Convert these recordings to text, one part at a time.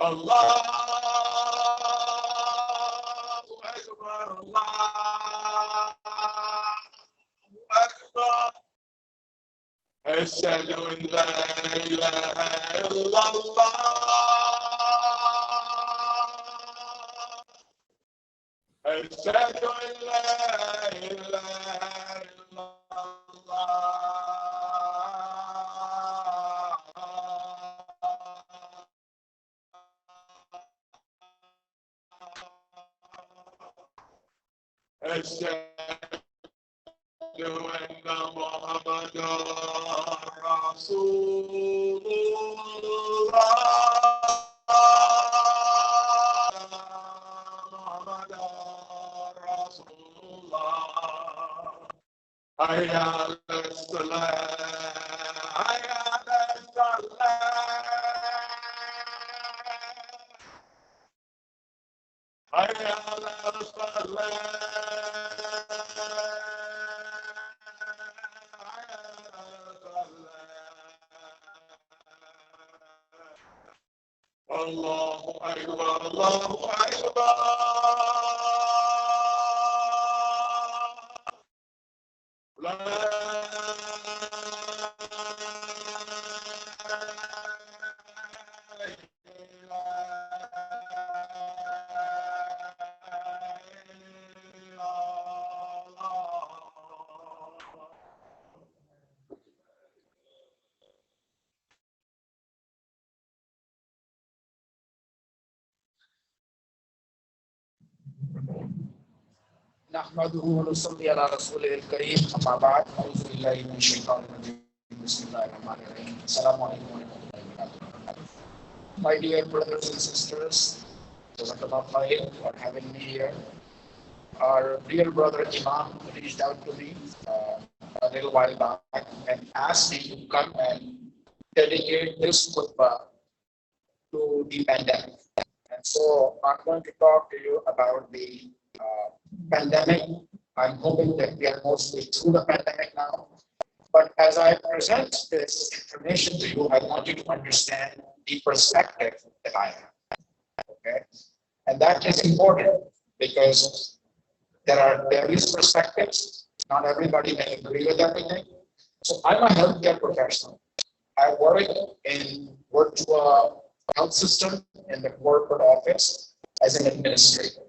Allahu Akbar, Allahu Akbar. Ashhadu an la ilaha illallah. Ashhadu an la ilaha illallah. Ashhadu anna Muhammadan Rasulullah. Muhammadan Rasulullah. Hayya ala salah, hayya ala salah, hayya ala salah. Allahu Akbar, Allahu Akbar. La نحمده ونصلي على رسوله الكريم أما بعد أعوذ بالله من الشيطان الرجيم بسم الله الرحمن الرحيم السلام عليكم ورحمة الله وبركاته. My dear brothers and sisters, Jazakallah khair for having me here. Our dear brother Imam reached out to me a little while back and asked me to come and dedicate this khutbah to the pandemic. And so I'm going to talk to you about the pandemic. I'm hoping that we are mostly through the pandemic now. But as I present this information to you, I want you to understand the perspective that I have. Okay? And that is important because there are various perspectives. Not everybody may agree with everything. So I'm a healthcare professional. I work in virtual health system in the corporate office as an administrator.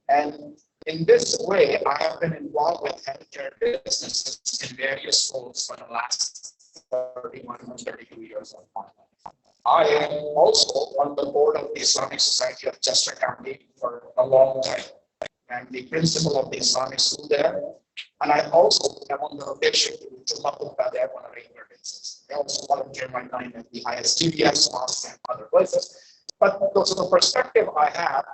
And in this way, I have been involved with healthcare businesses in various roles for the last 31 or 32 years of my life. I am also on the board of the Islamic Society of Chester County for a long time. I'm the principal of the Islamic school there. And I also am on the rotation to Jumu'ah February on a regular basis. I also volunteer my time at the ISTBS, mosques, and other places. But also the perspective I have,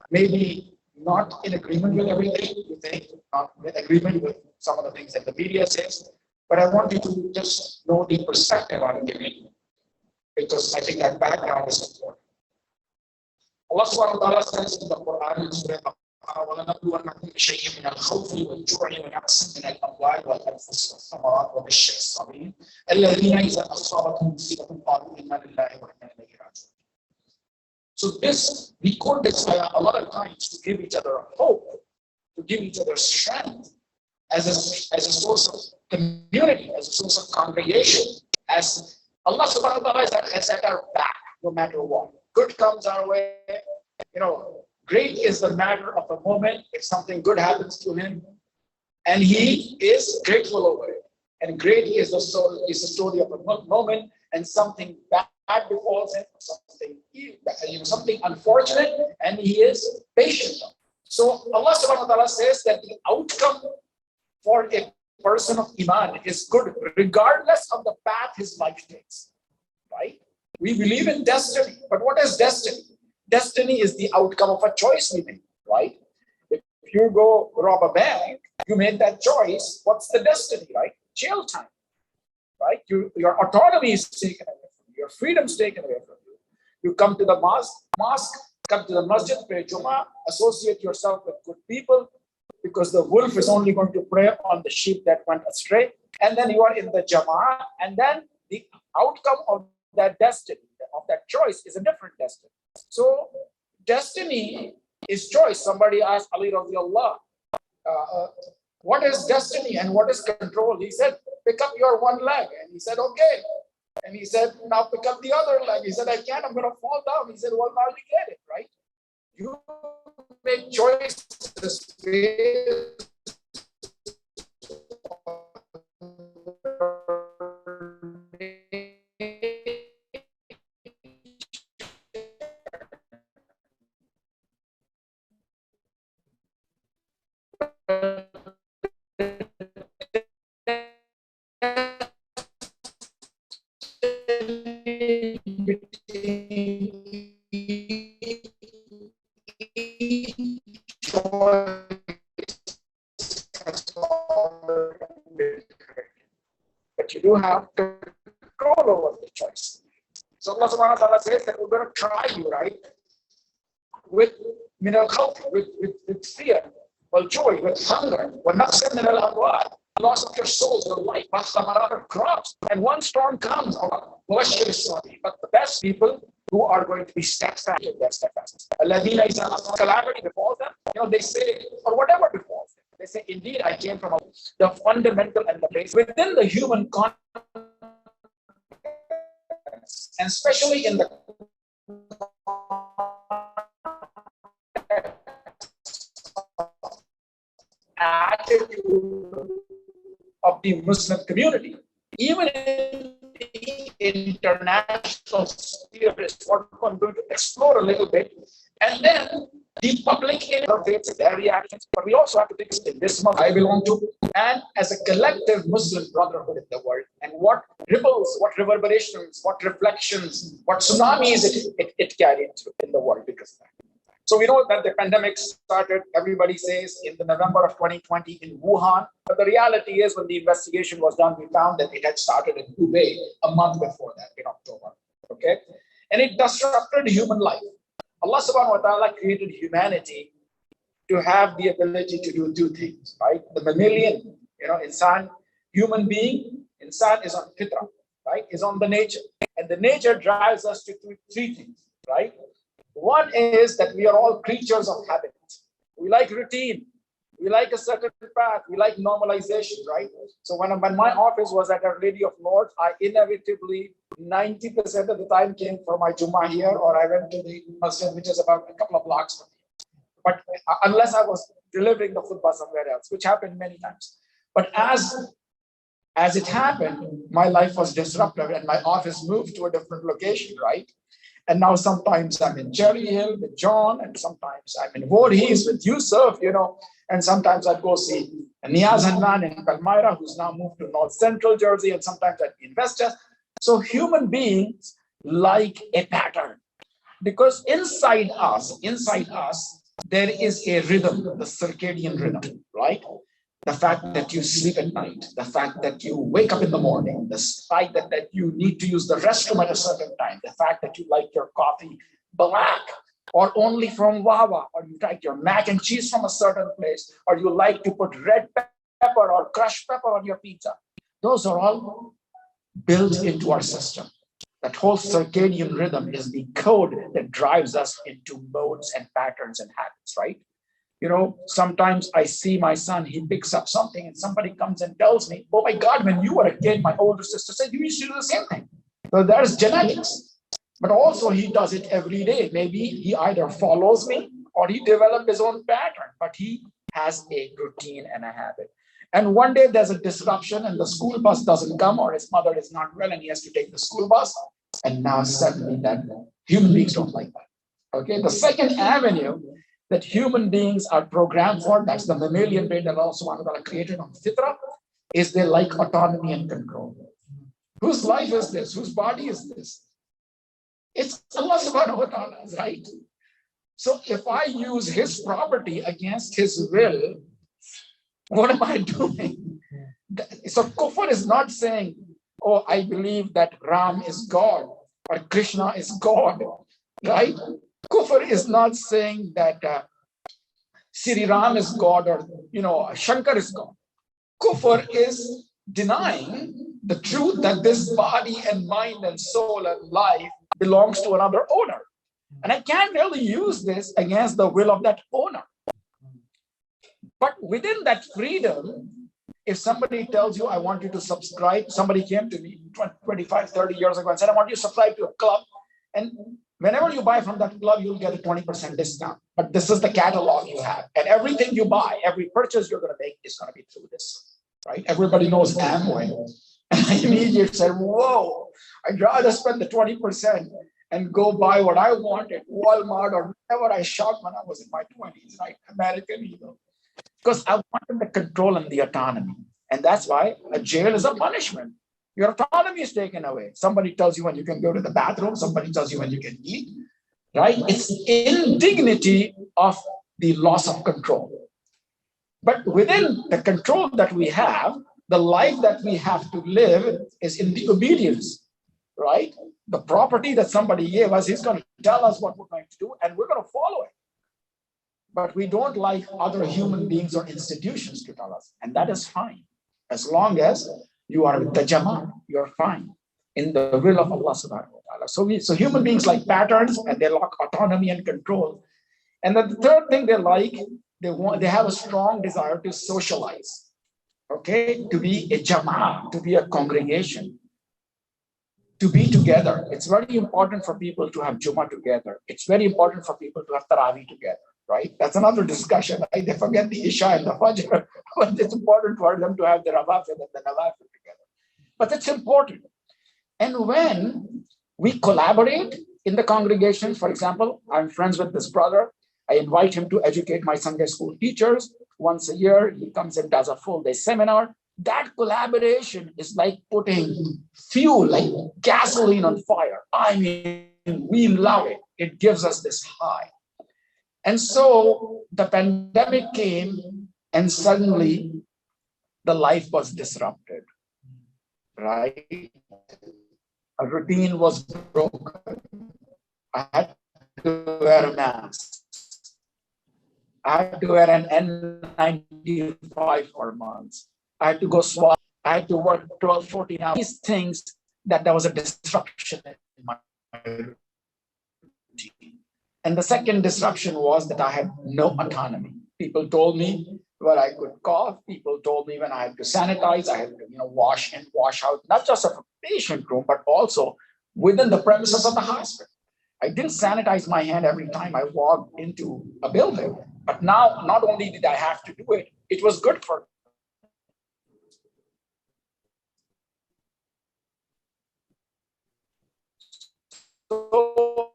maybe not in agreement with everything you think, not in agreement with some of the things that the media says, but I want you to just know the perspective I'm giving, because I think that background is important. Allah subhanahu wa ta'ala says in the Quran in Surah وَلَنَبْلُوَنَّكُمْ بِشَيْءٍ مِنَ الْخَوْفِ وَالْجُوعِ وَنَقْصٍ مِنَ الْأَمْوَالِ وَالْأَنفُسِ وَالثَّمَرَاتِ وَبَشِّرِ الصَّابِرِينَ الَّذِينَ إِذَا أَصَابَتْهُم مُّصِيبَةٌ قَالُوا إِنَّا لِلَّهِ وَإِنَّا إِلَيْهِ رَاجِعُونَ. So this, we quote this ayah a lot of times to give each other hope, to give each other strength as a source of community, as a source of congregation, as Allah subhanahu wa ta'ala has at our back no matter what. Good comes our way, great is the matter of a moment if something good happens to him, and he is grateful over it. And great is the story of a moment and something bad befalls him, something unfortunate, and he is patient. So Allah subhanahu wa ta'ala says that the outcome for a person of Iman is good regardless of the path his life takes. Right? We believe in destiny, but what is destiny? Destiny is the outcome of a choice we make, right? If you go rob a bank, you made that choice. What's the destiny, right? Jail time, right? Your autonomy is taken away from you. Your freedom is taken away from you. You come to the mosque, come to the masjid, pray Jumu'ah, associate yourself with good people, because the wolf is only going to prey on the sheep that went astray. And then you are in the Jama'ah, and then the outcome of that destiny, of that choice, is a different destiny. So destiny is choice. Somebody asked Ali radiallahu, what is destiny and what is control? He said, pick up your one leg. And he said, okay. And he said, now pick up the other leg. He said, I can't, I'm going to fall down. He said, well, now you get it, right? You make choices based but you do have control over the choice. So Allah subhanahu wa ta'ala says that we're going to try you, right? With with fear, with joy, with hunger, loss of your soul, your life, of crops. And one storm comes, but the best people who are going to be steadfast in their steadfastness. Calamity befalls them, they say, or whatever befalls them, they say, indeed, I came from the fundamental and the base within the human context, and especially in the attitude of the Muslim community, even in the international sphere, is what I'm going to explore a little bit. And then the public interface, their reactions, but we also have to think in this month I belong to, and as a collective Muslim brotherhood in the world, and what ripples, what reverberations, what reflections, what tsunamis it carried through in the world because of that. So we know that the pandemic started, everybody says, in the November of 2020 in Wuhan. But the reality is when the investigation was done, we found that it had started in Hubei a month before that, in October. Okay? And it disrupted human life. Allah subhanahu wa ta'ala created humanity to have the ability to do two things, right? The mammalian, insan, human being, insan is on fitra, right? Is on the nature. And the nature drives us to do three things, right? One is that we are all creatures of habit. We like routine. We like a certain path. We like normalization, right? So when my office was at Our Lady of Lords, I inevitably 90% of the time came for my Jumu'ah here, or I went to the masjid, which is about a couple of blocks from me. But unless I was delivering the khutbah somewhere else, which happened many times. But as it happened, my life was disrupted and my office moved to a different location, right? And now sometimes I'm in Cherry Hill with John, and sometimes I'm in Voorhees with Yusuf, and sometimes I'd go see Niaz Hannan in Palmyra, who's now moved to North Central Jersey, and sometimes I'd be in Westchester. So human beings like a pattern, because inside us, there is a rhythm, the circadian rhythm, right? The fact that you sleep at night, the fact that you wake up in the morning, the fact that you need to use the restroom at a certain time, the fact that you like your coffee black or only from Wawa, or you like your mac and cheese from a certain place, or you like to put red pepper or crushed pepper on your pizza. Those are all built into our system. That whole circadian rhythm is the code that drives us into modes and patterns and habits, right? Sometimes I see my son, he picks up something and somebody comes and tells me, oh my God, when you were a kid, my older sister said, you used to do the same thing. So there's genetics, but also he does it every day. Maybe he either follows me or he developed his own pattern, but he has a routine and a habit. And one day there's a disruption and the school bus doesn't come, or his mother is not well and he has to take the school bus. And now suddenly that human beings don't like that. Okay, the second avenue that human beings are programmed for, that's the mammalian brain that also created on fitra, is they like autonomy and control. Whose life is this? Whose body is this? It's Allah subhanahu wa ta'ala's, right? So if I use his property against his will, what am I doing? So kufr is not saying, oh, I believe that Ram is God or Krishna is God, right? Kufr is not saying that Sri Ram is God or Shankar is God. Kufr is denying the truth that this body and mind and soul and life belongs to another owner. And I can't really use this against the will of that owner. But within that freedom, if somebody tells you, I want you to subscribe, somebody came to me 25, 30 years ago and said, I want you to subscribe to a club. And whenever you buy from that club, you'll get a 20% discount. But this is the catalog you have. And everything you buy, every purchase you're going to make is going to be through this, right? Everybody knows Amway. And I immediately said, whoa, I'd rather spend the 20% and go buy what I want at Walmart or wherever I shopped when I was in my 20s, right? American Eagle. Because I wanted the control and the autonomy. And that's why a jail is a punishment. Your autonomy is taken away. Somebody tells you when you can go to the bathroom. Somebody tells you when you can eat, right? It's indignity of the loss of control. But within the control that we have, the life that we have to live is in the obedience, right? The property that somebody gave us, he's going to tell us what we're going to do, and we're going to follow it. But we don't like other human beings or institutions to tell us, and that is fine. As long as you are with the Jama'ah, you're fine in the will of Allah subhanahu wa ta'ala. So human beings like patterns, and they like autonomy and control. And then the third thing they like, they have a strong desire to socialize, okay? To be a Jama'ah, to be a congregation, to be together. It's very important for people to have Jummah together. It's very important for people to have Taraweeh together, right? That's another discussion, right? They forget the Isha and the Fajr, but it's important for them to have the Rawafid and the Nawafil together. But it's important. And when we collaborate in the congregation, for example, I'm friends with this brother. I invite him to educate my Sunday school teachers. Once a year, he comes and does a full day seminar. That collaboration is like putting fuel, like gasoline on fire. I mean, we love it. It gives us this high. And so the pandemic came and suddenly the life was disrupted, right? A routine was broken. I had to wear a mask. I had to wear an N95 for months. I had to go swap. I had to work 12, 14 hours. These things that there was a disruption in my routine. And the second disruption was that I had no autonomy. People told me when I could cough. People told me when I had to sanitize, I had to wash in, wash out, not just of a patient room, but also within the premises of the hospital. I didn't sanitize my hand every time I walked into a building. But now, not only did I have to do it, it was good for me. So,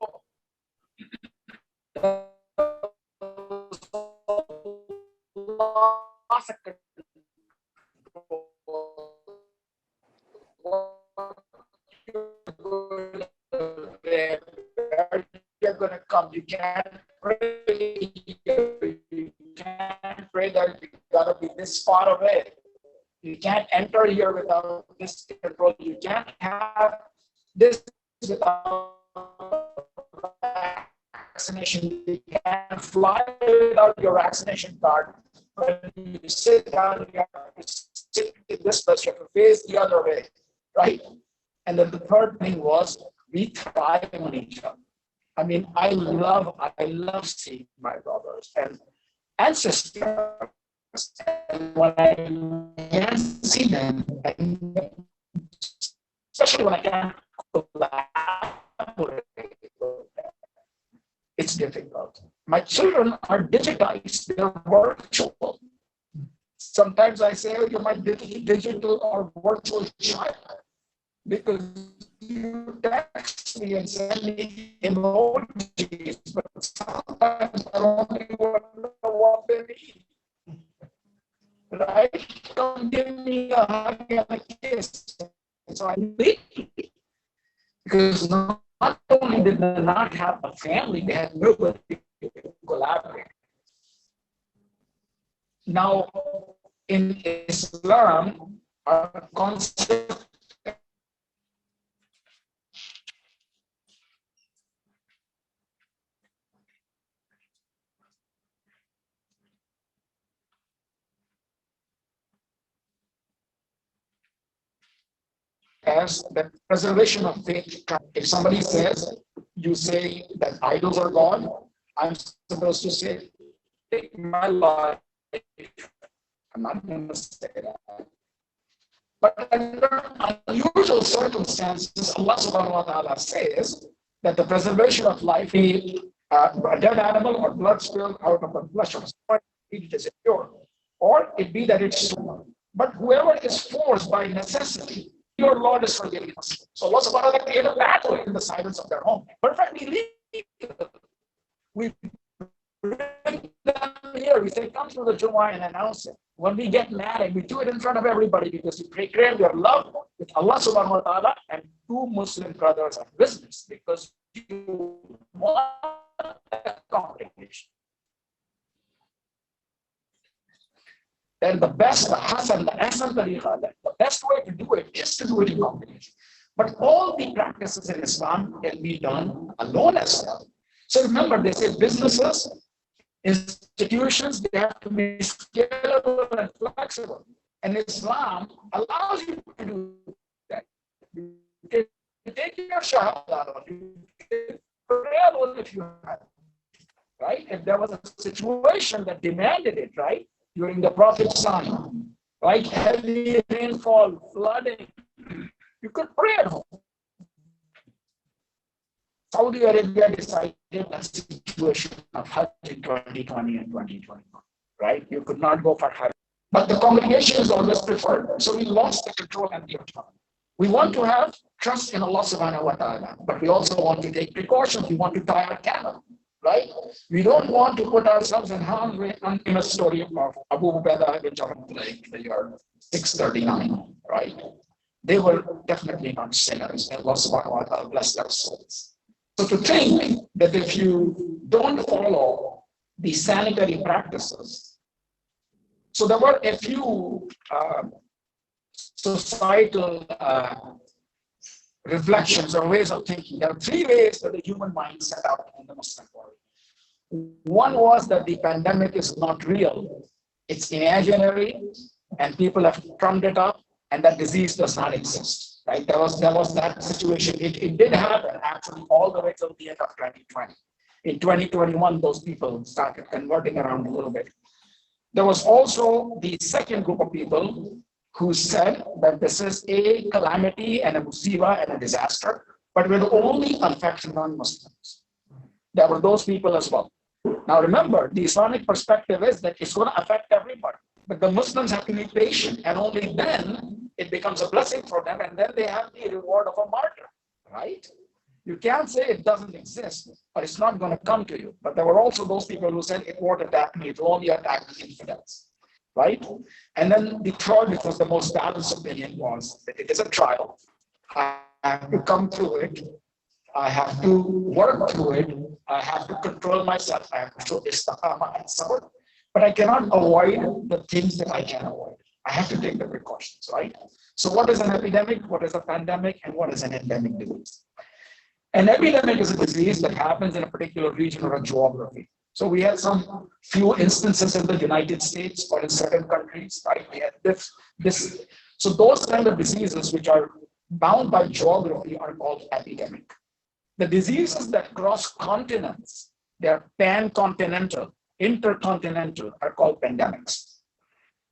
you're going to come. You can't pray. You can't pray that you got to be this far away. You can't enter here without this control. You can't have this without vaccination. You can't fly without your vaccination card. When you sit down, you have to sit in this place, you have to face the other way, right? And then the third thing was we thrive on each other. I mean, I love seeing my brothers and sisters. And when I can't see them, especially when I can't collaborate, it's difficult. My children are digitized, they're virtual. Sometimes I say, oh, you're my digital or virtual child, because you text me and send me emojis, but sometimes I don't even know what they mean. Right? Don't give me a hug and a kiss. So I need it. Because not only did they not have a family, they had nobody to collaborate. Now, in Islam, our concept as the preservation of faith. If somebody says you say that idols are God, I'm supposed to say, take my life. I'm not going to say that. But under unusual circumstances, Allah subhanahu wa ta'ala says that the preservation of life be a dead animal or blood spilled out of the flesh of someone, it is impure. Or it be that it's but whoever is forced by necessity, your Lord is forgiving us. So Allah subhanahu wa ta'ala created a pathway in the silence of their home. Perfectly legal. We bring them here, we say, come to the Jumu'ah and announce it. When we get married, we do it in front of everybody because you create your love with Allah subhanahu wa ta'ala and two Muslim brothers of business because you want a congregation. Then the best, the Hasan, the Ahsan tariqa, the best way to do it is to do it in congregation. But all the practices in Islam can be done alone as well. So remember, they say businesses, institutions, they have to be scalable and flexible. And Islam allows you to do that. You can take your shahada, you can pray alone if you have, right? If there was a situation that demanded it, right? During the Prophet's time, right? Heavy rainfall, flooding, you could pray at home. Saudi Arabia decided that situation of Hajj in 2020 and 2021, right? You could not go for Hajj. But the congregation is always preferred. So we lost the control and the autonomy. We want to have trust in Allah subhanahu wa ta'ala, but we also want to take precautions. We want to tie our camel, right? We don't want to put ourselves in harm's way. Famous story of Abu Ubaidah bin Jarrah, like the year 639, right? They were definitely not sinners. And Allah subhanahu wa ta'ala bless their souls. So to think that if you don't follow the sanitary practices, so there were a few societal reflections or ways of thinking. There are three ways that the human mind set out in the Muslim world. One was that the pandemic is not real, it's imaginary, and people have trumped it up, and that disease does not exist. Right? There was that situation. It did happen actually all the way till the end of 2020. In 2021, those people started converting around a little bit. There was also the second group of people who said that this is a calamity and a musiba and a disaster, but will only affect non-Muslims. There were those people as well. Now remember, the Islamic perspective is that it's going to affect everybody, but the Muslims have to be patient, and only then it becomes a blessing for them, and then they have the reward of a martyr, right? You can't say it doesn't exist, but it's not going to come to you. But there were also those people who said it won't attack me, it will only attack the infidels, right? And then the third, which was the most balanced opinion, was that it is a trial. I have to come through it. I have to work through it. I have to control myself. I have to show istiqamah and sabr. But I cannot avoid the things that I can avoid. I have to take the precautions, right? So what is an epidemic? What is a pandemic? And what is an endemic disease? An epidemic is a disease that happens in a particular region or a geography. So we had some few instances in the United States or in certain countries, right? We had this. So those kind of diseases which are bound by geography are called epidemic. The diseases that cross continents, they are pan-continental, intercontinental, are called pandemics.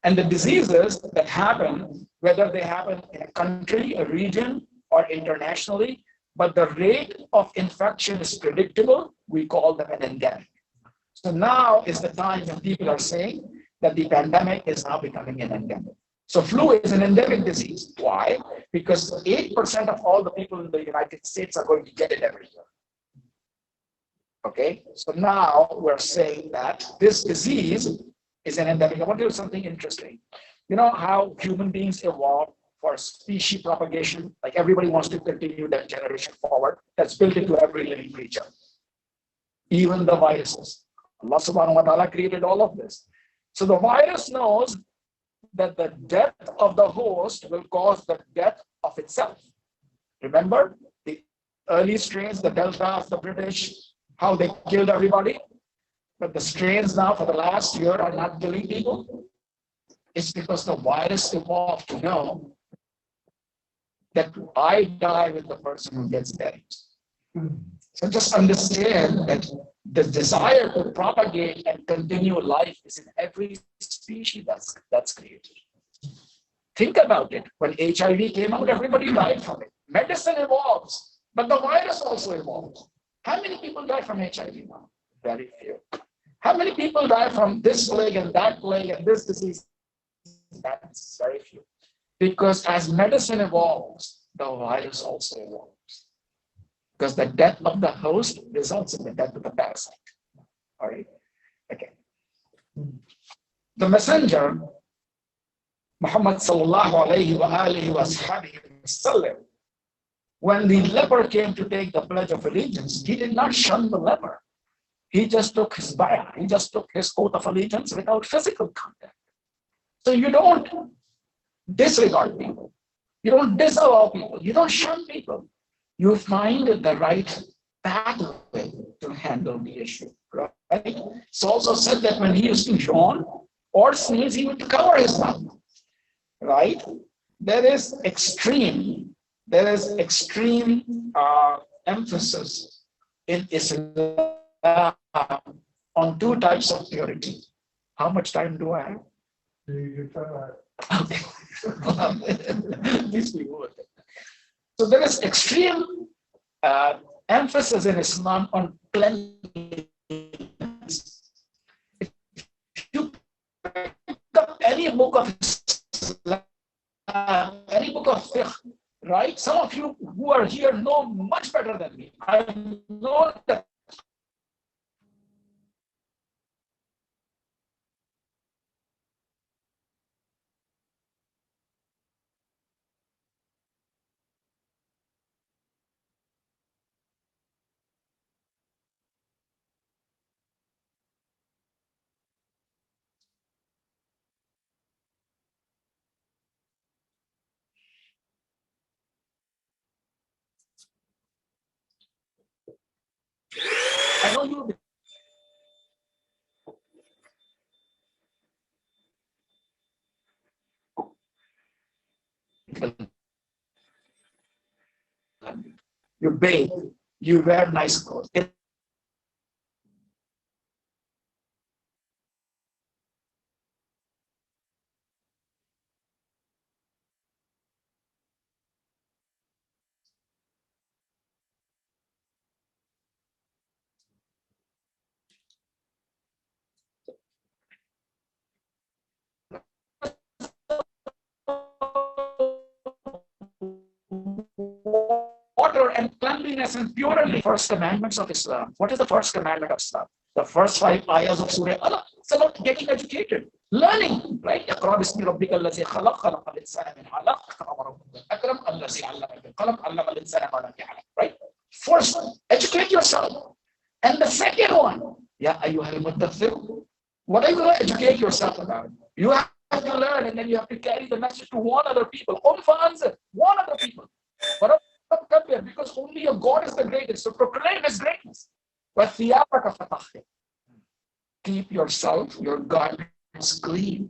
And the diseases that happen, whether they happen in a country, a region, or internationally, but the rate of infection is predictable, we call them an endemic. So now is the time when people are saying that the pandemic is now becoming an endemic. So flu is an endemic disease. Why? Because 8% of all the people in the United States are going to get it every year. Okay, so now we're saying that this disease is an endemic. I want to do something interesting. You know how human beings evolve for species propagation? Like everybody wants to continue that generation forward. That's built into every living creature. Even the viruses. Allah subhanahu wa ta'ala created all of this. So the virus knows that the death of the host will cause the death of itself. Remember the early strains, the Delta of the British, how they killed everybody? But the strains now for the last year are not killing people. It's because the virus evolved to know that I die with the person who gets buried. So just understand that the desire to propagate and continue life is in every species that's created. Think about it. When HIV came out, everybody died from it. Medicine evolves, but the virus also evolves. How many people die from HIV now? Very few. How many people die from this plague and this disease? That's very few. Because as medicine evolves, the virus also evolves. Because the death of the host results in the death of the parasite. All right. Okay. The messenger, Muhammad sallallahu alayhi wa alihi wa sallam, when the leper came to take the pledge of allegiance, he did not shun the leper. He just took his bay'ah. He just took his oath of allegiance without physical contact. So you don't disregard people. You don't disavow people. You don't shun people. You find the right pathway to handle the issue. Right? It's also said that when he used to yawn or sneeze, he would cover his mouth. Right? There is extreme emphasis in Islam on two types of purity. How much time do I have? Okay. Please be good. So there is extreme emphasis in Islam on cleanliness. If you pick up any book of Islam, any book of fiqh, right? Some of you who are here know much better than me. I know that I know you. You bathe, you wear nice clothes. Water and cleanliness and purity. First commandments of Islam. What is the first commandment of Islam? The first 5 ayahs of Surah Allah. It's about getting educated, learning, right? اقرأ باسم ربك الذي خلق خلق الإنسان من علق اقرأ وربك الأكرم الذي علم بالقلم علم الإنسان ما لم يعلم. Right? First one, educate yourself. And the second one, يا أيها المدثر. What are you going to educate yourself about? You have to learn, and then you have to carry the message to warn other people. Warn other people. But because only your God is the greatest. So proclaim his greatness. Keep yourself, your garments clean.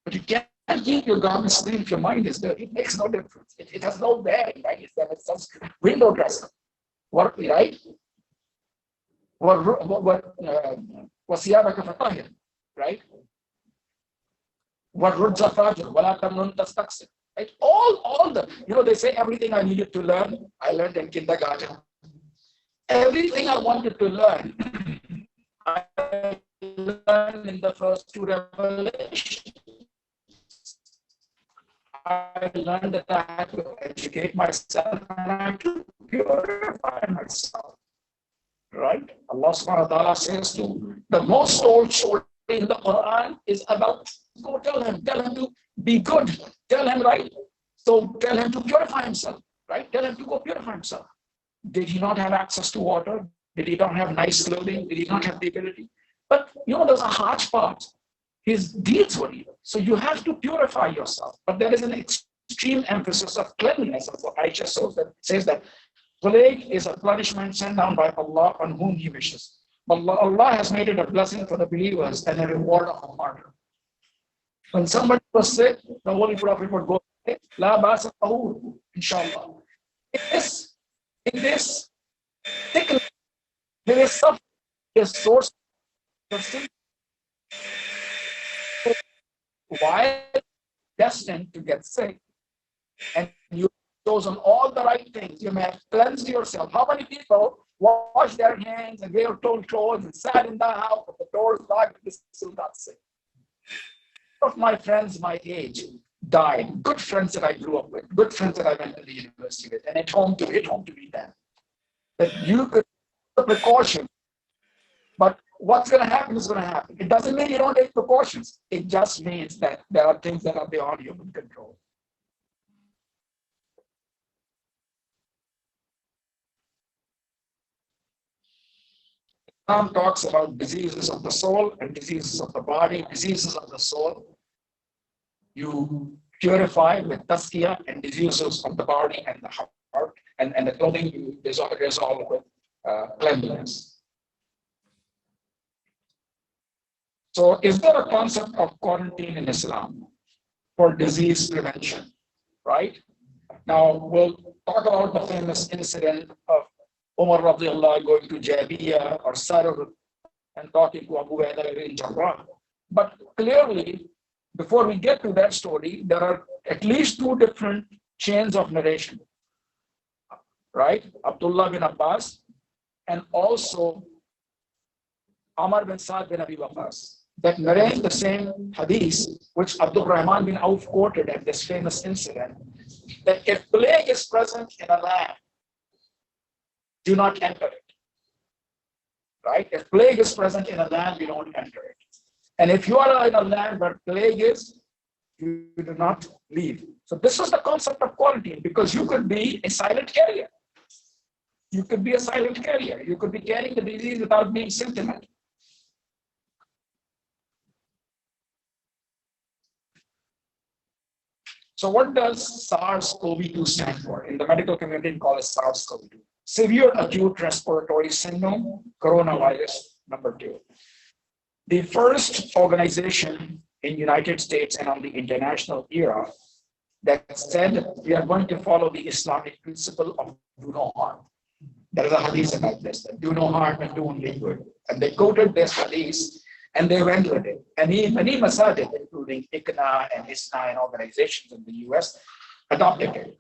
But you can't keep your garments clean if your mind is dirty. It makes no difference. It has no bearing, right? It's just window dressing. What, right? Right? Right? All the, they say everything I needed to learn, I learned in kindergarten. Everything I wanted to learn, I learned in the first 2 revelations. I learned that I had to educate myself and I had to purify myself. Right? Allah subhanahu wa ta'ala says to the most told story in the Quran is about, go tell him to be good, tell him, right? So tell him to purify himself, right? Tell him to go purify himself. Did he not have access to water? Did he not have nice clothing? Did he not have the ability? But there's a hodgepodge. His deeds were evil. So you have to purify yourself. But there is an extreme emphasis of cleanliness. Of what Aisha says that plague is a punishment sent down by Allah on whom he wishes. But Allah has made it a blessing for the believers and a reward of a martyr. When somebody was sick, the Holy Prophet would go, La basa tahur, inshallah. In this Sickness, there is suffering, a source of sin. Why destined to get sick? And you've chosen all the right things. You may have cleansed yourself. How many people wash their hands and wear told clothes and sat in the house with the doors locked and still got sick? Some of my friends my age died. Good friends that I grew up with, good friends that I went to the university with, and it hit home to me then. That you could take precautions, but what's going to happen is going to happen. It doesn't mean you don't take precautions. It just means that there are things that are beyond human control. Islam talks about diseases of the soul and diseases of the body. Diseases of the soul, you purify with tazkiyah, and diseases of the body and the heart and the clothing, you resolve with cleanliness. So is there a concept of quarantine in Islam for disease prevention, right? Now we'll talk about the famous incident of Umar radiallahu going to Jabiya or Sarur and talking to Abu Ubaidah in Jarrah. But clearly, before we get to that story, there are at least two different chains of narration, right? Abdullah bin Abbas and also Amr bin Sa'd bin Abi Waqas that narrate the same hadith, which Abdul Rahman bin Auf quoted at this famous incident, that if plague is present in a land, do not enter it, right? If plague is present in a land, we don't enter it. And if you are in a land where plague is, you do not leave. So this is the concept of quarantine, because you could be a silent carrier. You could be a silent carrier. You could be carrying the disease without being symptomatic. So what does SARS-CoV-2 stand for? In the medical community, we call it SARS-CoV-2. Severe acute respiratory syndrome, coronavirus, number 2. The first organization in United States and on the international era that said we are going to follow the Islamic principle of do no harm. There is a hadith about this, that do no harm and do only good. And they quoted this hadith and they went with it. And many masajid, including ICNA and ISNA and organizations in the US, adopted it.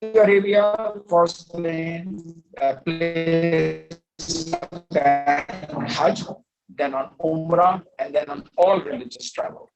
Arabia, first plane, place on Hajj, then on Umrah, and then on all religious travel.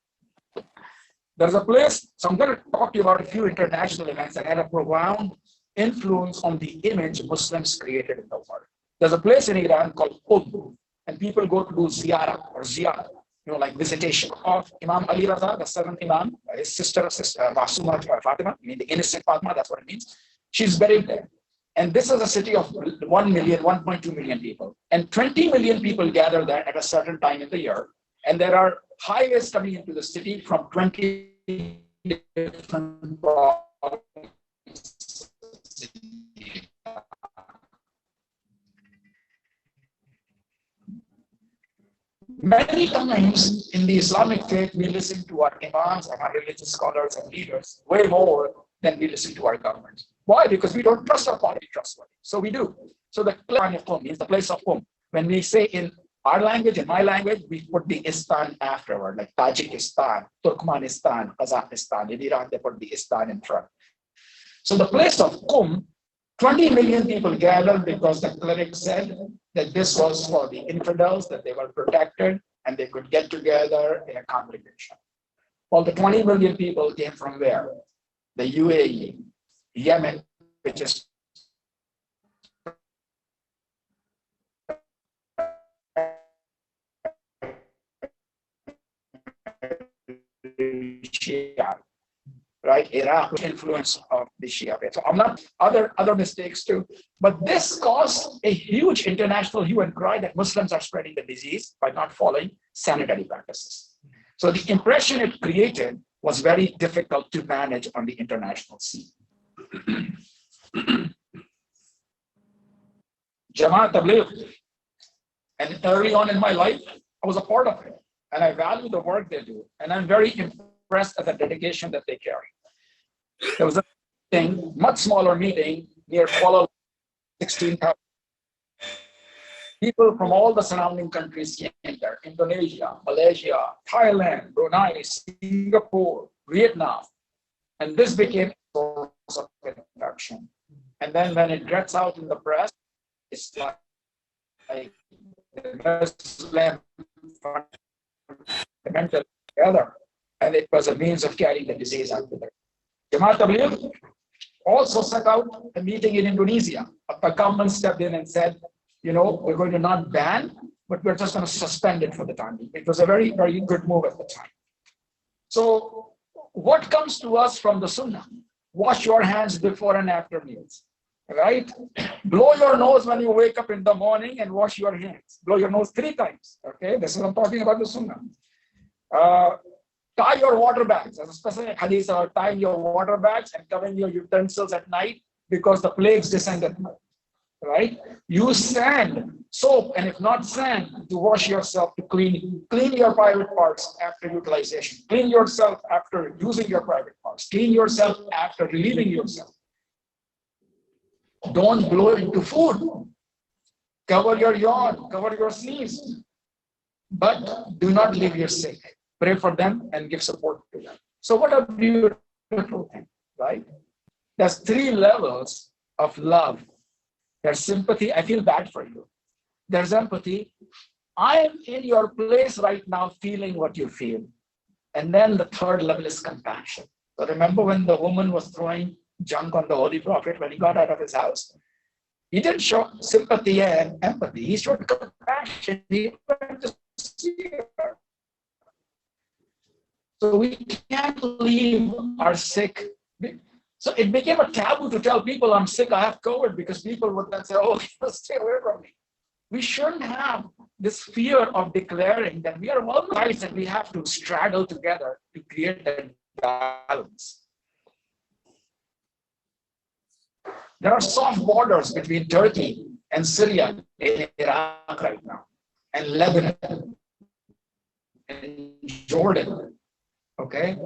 There's a place, so I'm going to talk to you about a few international events that had a profound influence on the image Muslims created in the world. There's a place in Iran called Qutb, and people go to do ziyarah, like visitation of Imam Ali Raza, the 7th Imam, his sister Masuma Fatima, the innocent Fatima, that's what it means. She's buried there. And this is a city of 1 million, 1.2 million people. And 20 million people gather there at a certain time in the year. And there are highways coming into the city from 20 different provinces. Many times in the Islamic faith, we listen to our imams and our religious scholars and leaders way more than we listen to our governments. Why? Because we don't trust our party trustworthy. So we do. So the Plan of Qum means the place of Qum. When we say in our language, in my language, we put the Istan afterward, like Tajikistan, Turkmenistan, Kazakhstan. In Iran, they put the Istan in front. So the place of Qum, 20 million people gathered because the cleric said that this was for the infidels, that they were protected and they could get together in a congregation. Well, the 20 million people came from where? The UAE, Yemen, which is Shia, right? Iraq, influence of the Shia faith. So I'm not other mistakes too, but this caused a huge international hue and cry that Muslims are spreading the disease by not following sanitary practices. So the impression it created was very difficult to manage on the international scene. Jamaat Tabligh, and early on in my life, I was a part of it, and I value the work they do, and I'm very impressed at the dedication that they carry. There was a much smaller meeting near Kuala Lumpur, 16,000 people from all the surrounding countries came there: Indonesia, Malaysia, Thailand, Brunei, Singapore, Vietnam. And this became a source of infection. And then when it gets out in the press, it's like the Muslim fundamental together. And it was a means of carrying the disease out there. Jumu'ah Tabligh also set out a meeting in Indonesia. The government stepped in and said, we're going to not ban, but we're just going to suspend it for the time being. It was a very, very good move at the time. So what comes to us from the Sunnah? Wash your hands before and after meals, right? Blow your nose when you wake up in the morning and wash your hands. Blow your nose 3 times, okay? This is what I'm talking about the Sunnah. Tie your water bags. As a specific hadith about tying your water bags and covering your utensils at night because the plagues descend at night, right? Use sand, soap, and if not sand, to wash yourself, to clean your private parts after utilization. Clean yourself after using your private parts. Clean yourself after relieving yourself. Don't blow into food. Cover your yawn, cover your sneeze. But do not leave your sick. Pray for them and give support to them. So what a beautiful thing, right? There's 3 levels of love. There's sympathy. I feel bad for you. There's empathy. I am in your place right now, feeling what you feel. And then the 3rd level is compassion. So remember when the woman was throwing junk on the Holy Prophet when he got out of his house? He didn't show sympathy and empathy. He showed compassion. He went to see her. So we can't leave our sick. So it became a taboo to tell people I'm sick, I have COVID, because people would then say, stay away from me. We shouldn't have this fear of declaring that we are all lives and we have to straddle together to create that balance. There are soft borders between Turkey and Syria in Iraq right now, and Lebanon, and Jordan, okay?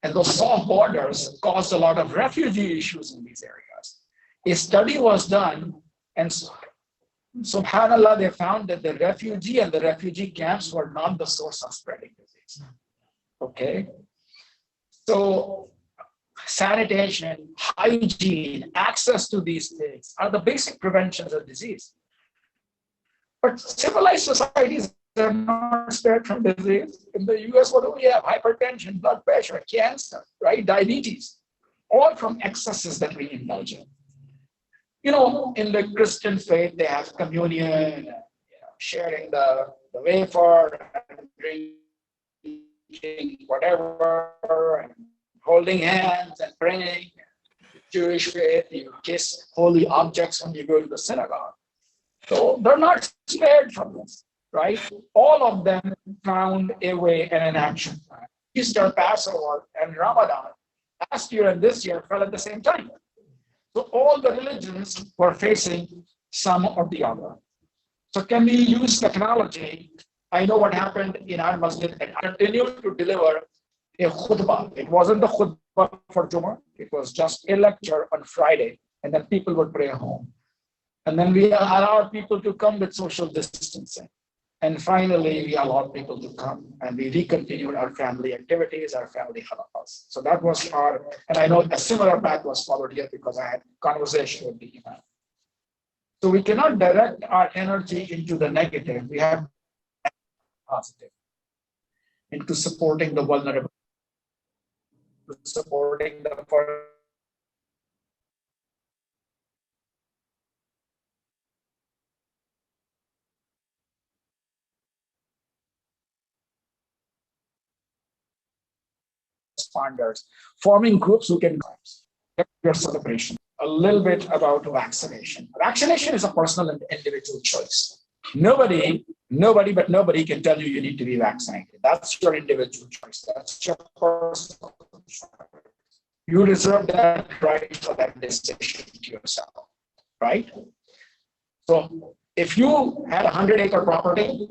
And those soft borders caused a lot of refugee issues in these areas. A study was done, and subhanAllah, they found that the refugee and the refugee camps were not the source of spreading disease. Okay? So sanitation, hygiene, access to these things are the basic preventions of disease. But civilized societies are not spared from disease. In the US, what do we have? Hypertension, blood pressure, cancer, right? Diabetes, all from excesses that we indulge in. In the Christian faith, they have communion, sharing the wafer, and drinking whatever, and holding hands and praying. Jewish faith, you kiss holy objects when you go to the synagogue. So they're not spared from this, right? All of them found a way and an action. Easter, Passover, and Ramadan last year and this year fell at the same time. So all the religions were facing some or the other. So can we use technology? I know what happened in our masjid, and I continued to deliver a khutbah. It wasn't the khutbah for Jumu'ah. It was just a lecture on Friday, and then people would pray home. And then we allowed people to come with social distancing. And finally, we allowed people to come, and we recontinued our family activities, our family halaqas. So that was and I know a similar path was followed here because I had conversation with the imam. So we cannot direct our energy into the negative. We have positive, into supporting the vulnerable, supporting the responders, forming groups who can your celebration. A little bit about vaccination. Vaccination is a personal and individual choice. Nobody can tell you need to be vaccinated. That's your individual choice. That's your personal choice. You reserve that right for that decision to yourself, right? So if you had a 100-acre property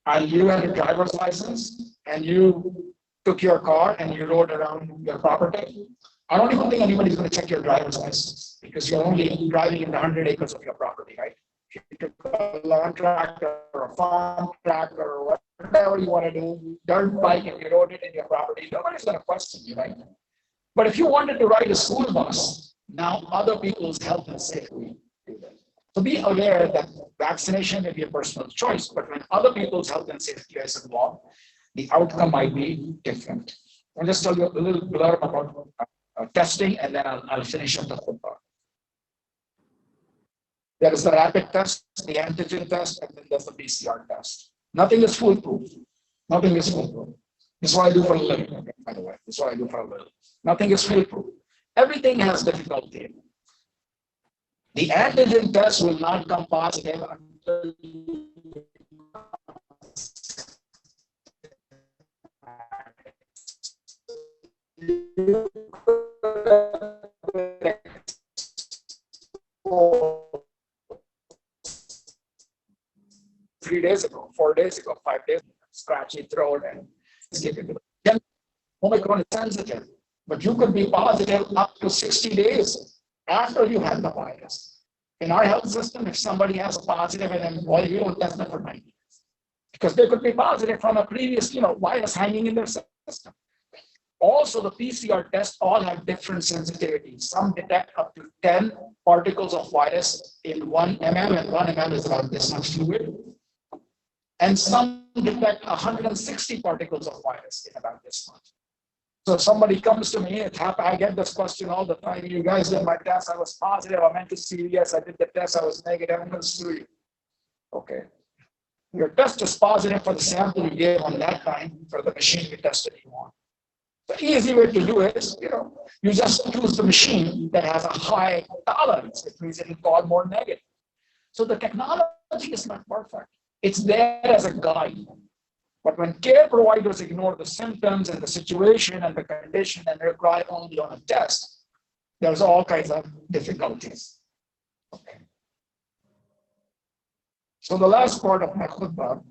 and you had a driver's license and you took your car and you rode around your property, I don't even think anybody's going to check your driver's license because you're only driving in the 100 acres of your property, right? If you took a lawn tractor or a farm tractor or whatever you want to do, dirt bike, and you rode it in your property, nobody's going to question you, right? But if you wanted to ride a school bus, now other people's health and safety do that. So be aware that vaccination may be a personal choice, but when other people's health and safety is involved, the outcome might be different. I'll just tell you a little blurb about testing, and then I'll finish up the khutbah. There is the rapid test, the antigen test, and then there's the PCR test. Nothing is foolproof. Nothing is foolproof. This is what I do for a living, okay, by the way. This is what I do for a living. Nothing is foolproof. Everything has difficulty. The antigen test will not come positive until you 3 days ago, 4 days ago, 5 days ago, scratchy throat and Omicron is sensitive, but you could be positive up to 60 days after you had the virus. In our health system, if somebody has a positive and then you don't test them for 90 days because they could be positive from a previous, virus hanging in their system. Also, the PCR tests all have different sensitivities. Some detect up to 10 particles of virus in 1 ml, and 1 ml is about this much fluid. And some detect 160 particles of virus in about this much. So if somebody comes to me, I get this question all the time. You guys did my test, I was positive, I went to CVS, I did the test, I was negative, I'm going to sue you. Okay. Your test is positive for the sample you gave on that time for the machine you tested you on. The easy way to do it is, you just choose the machine that has a high tolerance. It means it will call more negative. So the technology is not perfect. It's there as a guide. But when care providers ignore the symptoms and the situation and the condition and rely only on a test, there's all kinds of difficulties. Okay. So the last part of my khutbah,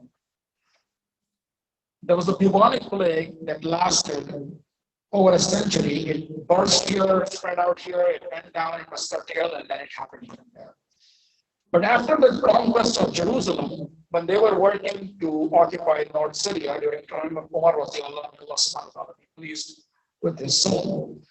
there was the Bubonic Plague that lasted over a century. It burst here, spread out here, it went down, it was curtailed, and then it happened even there. But after the conquest of Jerusalem, when they were working to occupy North Syria during the time of Umar, Allah be pleased with his soul,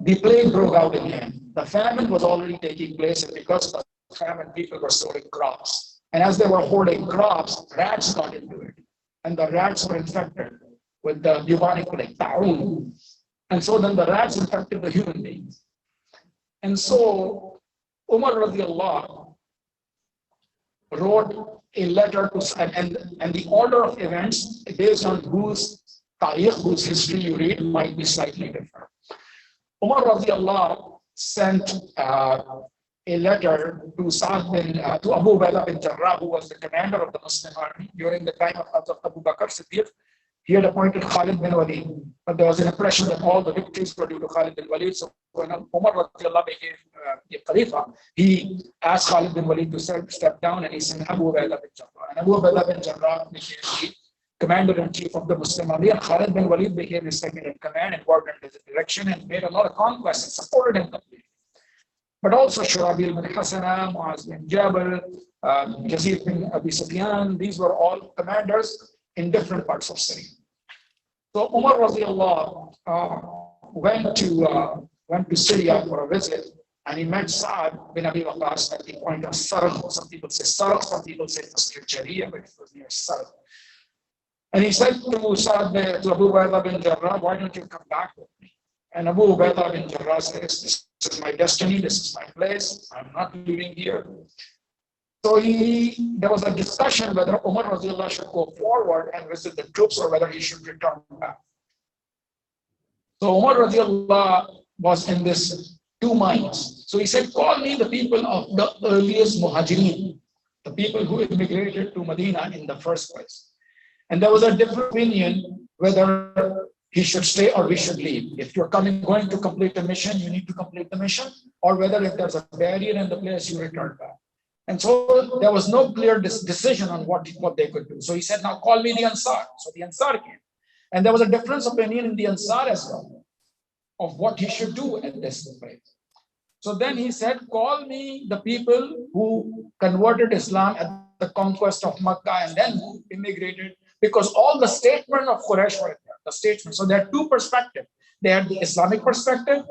the plague broke out again. The famine was already taking place, and because of the famine, people were storing crops. And as they were hoarding crops, rats got into it. And the rats were infected with the Bubonic Plague, ta'un. And so then the rats infected the human beings. And so Umar radiallahu wrote a letter to, and the order of events based on whose tariq, whose history you read, might be slightly different. Umar radiallahu sent a letter to to Abu Ubaidah bin Jarrah, who was the commander of the Muslim army during the time of Abu Bakr Siddiq. He had appointed Khalid bin Walid, but there was an impression that all the victories were due to Khalid bin Walid. So when Umar became Khalifa, he asked Khalid bin Walid to step down, and he sent Abu Ubaidah bin Jarrah. And Abu Ubaidah bin Jarrah became the commander-in-chief of the Muslim army, and Khalid bin Walid became his second in command and worked in his direction and made a lot of conquests and supported him completely. But also Shurabil bin Hasana, Muaz bin Jabal, Yazid bin Abi Sufyan, these were all commanders in different parts of Syria. So Umar radiallahu went to Syria for a visit, and he met Sa'ad bin Abi Waqqas at the point of Sarq. Some people say Sarq, some people say it was near Jariya, but it was near Sarq. And he said to Sa'ad to Abu Ubaidah bin Jarrah, why don't you come back with me? And Abu Ubaidah bin Jarrah says, this is my destiny, this is my place, I'm not leaving here. So there was a discussion whether Umar radiallahu should go forward and visit the troops or whether he should return back. So Umar radiallahu was in this two minds. So he said, call me the people of the earliest Muhajirin, the people who immigrated to Medina in the first place. And there was a different opinion whether he should stay or we should leave. If you're going to complete the mission, you need to complete the mission, or whether if there's a barrier in the place, you return back. And so there was no clear decision on what they could do. So he said, now call me the Ansar. So the Ansar came. And there was a difference of opinion in the Ansar as well. of what he should do at this place. So then he said, call me the people who converted Islam at the conquest of Makkah and then who immigrated, because all the statesmen of Quraysh were there, the statesmen. So there are two perspectives. They had the Islamic perspective,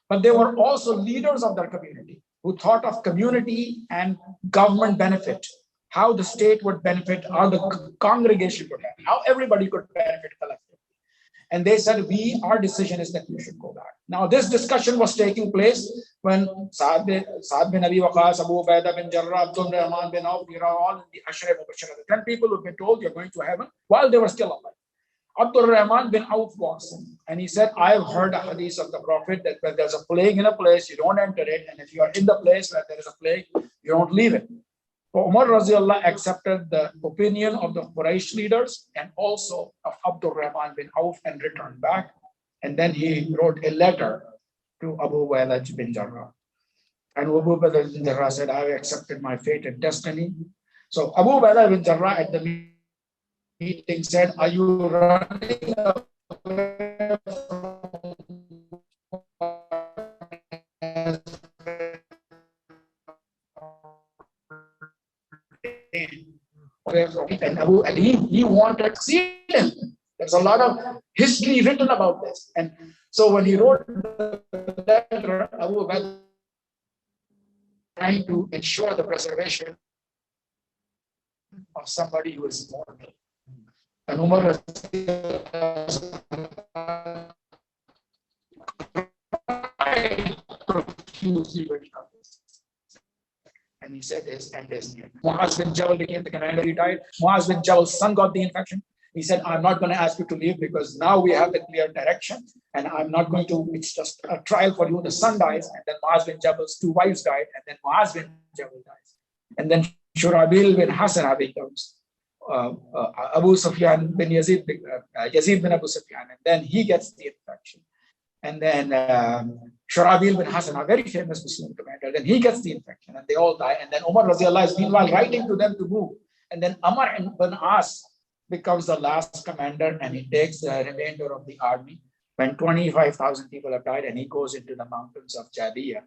but they were also leaders of their community who thought of community and government benefit, how the state would benefit, how the congregation would have, how everybody could benefit collectively. And they said, our decision is that you should go back. Now, this discussion was taking place when Sa'ad bin Abi Waqqas, Abu Ubaidah bin Jarrah, Abdul Rahman bin Auf, all in the Ashra Mubashshara, the 10 people who've been told you're going to heaven while they were still alive. Abdul Rahman bin Auf walks in, and he said, I have heard a hadith of the Prophet that when there's a plague in a place, you don't enter it, and if you are in the place where there is a plague, you don't leave it. Umar Raziallah accepted the opinion of the Quraysh leaders and also of Abdul Rahman bin Auf and returned back. And then he wrote a letter to Abu Ubaidah bin Jarrah. And Abu Ubaidah bin Jarrah said, I have accepted my fate and destiny. So Abu Ubaidah bin Jarrah at the meeting said, are you running away from and Abu Ali, he wanted to see him. There's a lot of history written about this. And so when he wrote the letter, Abu Ubaidah trying to ensure the preservation of somebody who is mortal. And Umar and he said his end is near. Muaz bin Jabal became the commander. He died. Muaz bin Jabal's son got the infection. He said, I'm not going to ask you to leave because now we have the clear direction and I'm not going to, it's just a trial for you. The son dies and then Muaz bin Jabal's 2 wives died and then Muaz bin Jabal dies. And then Shurabil bin Hasana becomes Abu Sufyan bin Yazid bin Abu Sufyan, and then he gets the infection. And then Shurabil bin Hassan, a very famous Muslim commander, then he gets the infection and they all die. And then Umar Raziallah is meanwhile writing to them to move. And then Amr bin As becomes the last commander and he takes the remainder of the army when 25,000 people have died and he goes into the mountains of Jadiyah.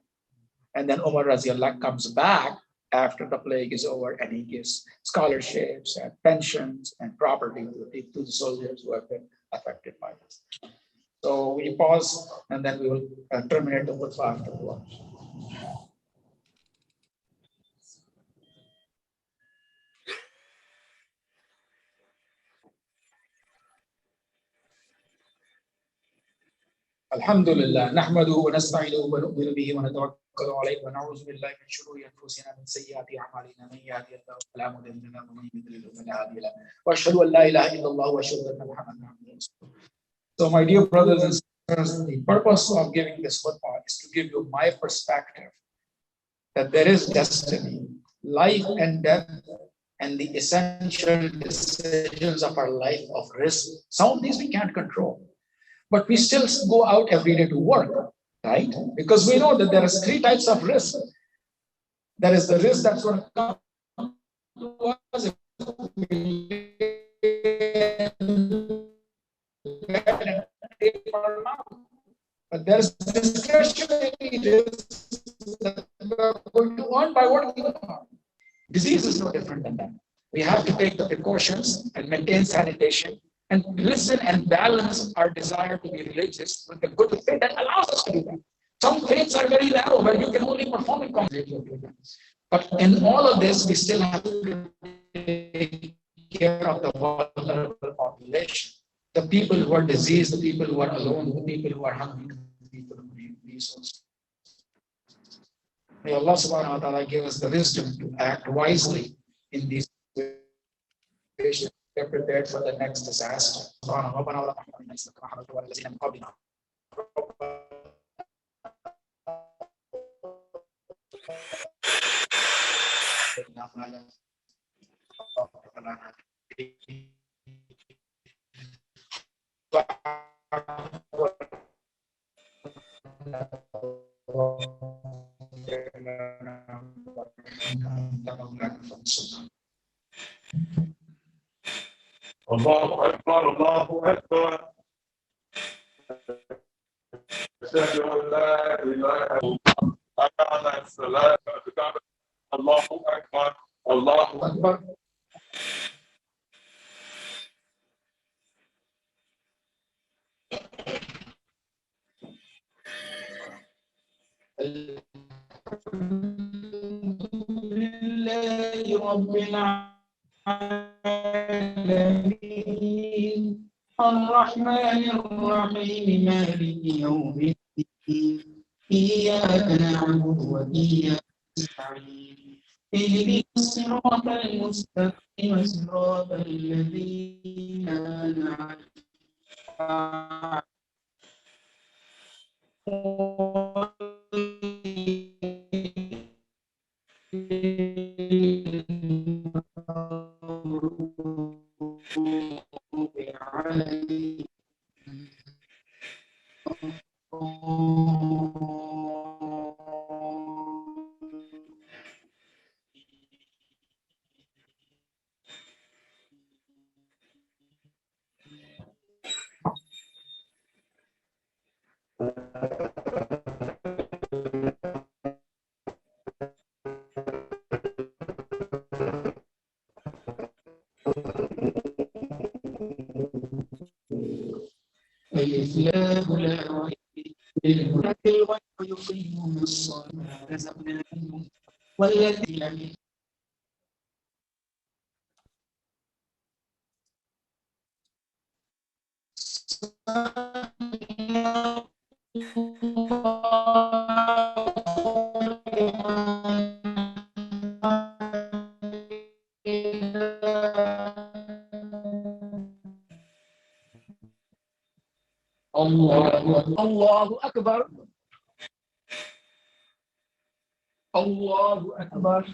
And then Umar Raziallah comes back after the plague is over and he gives scholarships and pensions and property to the soldiers who have been affected by this. So we pause and then we will terminate the khutbah after the lunch. Alhamdulillah, nahmaduhu wa nasta'inuhu wa nu'minu bihi wa natawakkalu alayhi wa na'udhu billahi min shururi anfusina min sayyiati a'malina man yahdihillahu fala mudilla lahu wa man yudlil fala hadiya lahu wa ashhadu an la ilaha illallah wa ashhadu anna Muhammadan abduhu wa rasuluh. So my dear brothers and sisters, the purpose of giving this khutbah is to give you my perspective that there is destiny, life and death, and the essential decisions of our life of risk. Some of these we can't control. But we still go out every day to work, right? Because we know that there are 3 types of risk. There is the risk that's going to come to us if we but there is discretionary risk that we are going to earn by working hard. Disease is no different than that. We have to take the precautions and maintain sanitation and listen and balance our desire to be religious with the good faith that allows us to do that. Some faiths are very narrow, where you can only perform in congregation. But in all of this, we still have to take care of the vulnerable population, the people who are diseased, the people who are alone, the people who are hungry, the people who need resources. May Allah subhanahu wa ta'ala give us the wisdom to act wisely in these situations. Get prepared for the next disaster. الله أكبر الله أكبر. على الصلاة الله أكبر الله أكبر. الحمد لله رب العالمين الرحمن الرحيم مالك يوم الدين إياك نعبد وإياك نستعين اهدنا الصراط المستقيم صراط الذين أنعمت عليهم. الإسلام لا ريب ويقيمون الصلاة رزقناهم والذين الله أكبر الله أكبر.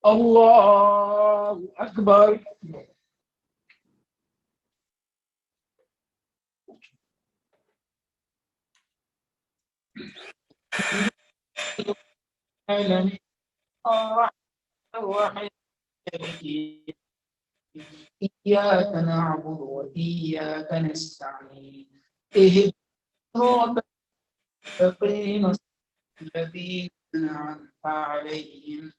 الله أكبر. الرحمن الرحيم إياك نعبد وإياك نستعين اهدنا الصراط المستقيم الذين أنعمت عليهم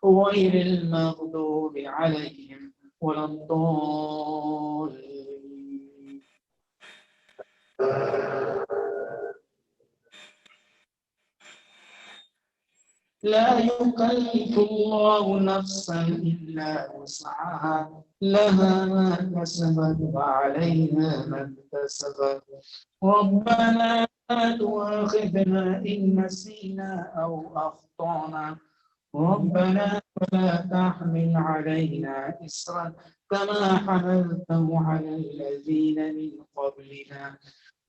غير المغضوب عليهم ولا الضالين. لا يكلف الله نفسا إلا وسعها لها ما كسبت وعليها ما اكتسبت ربنا لا تؤاخذنا إن نسينا أو أخطأنا ربنا ولا تحمل علينا إصرا كما حملته على الذين من قبلنا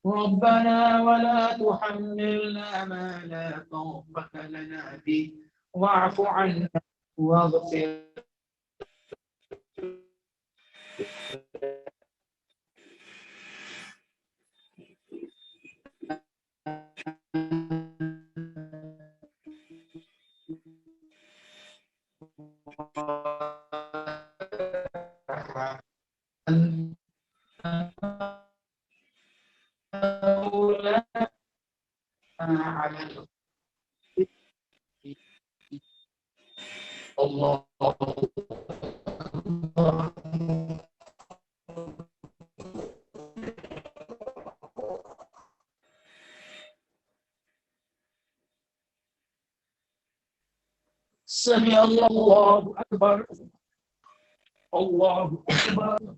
ربنا ولا تحملنا ما لا طاقة لنا به واعف عنا واغفر على الله. سمع الله أكبر الله أكبر.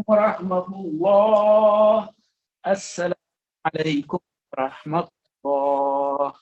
ورحمة الله. السلام عليكم Rahmatullah.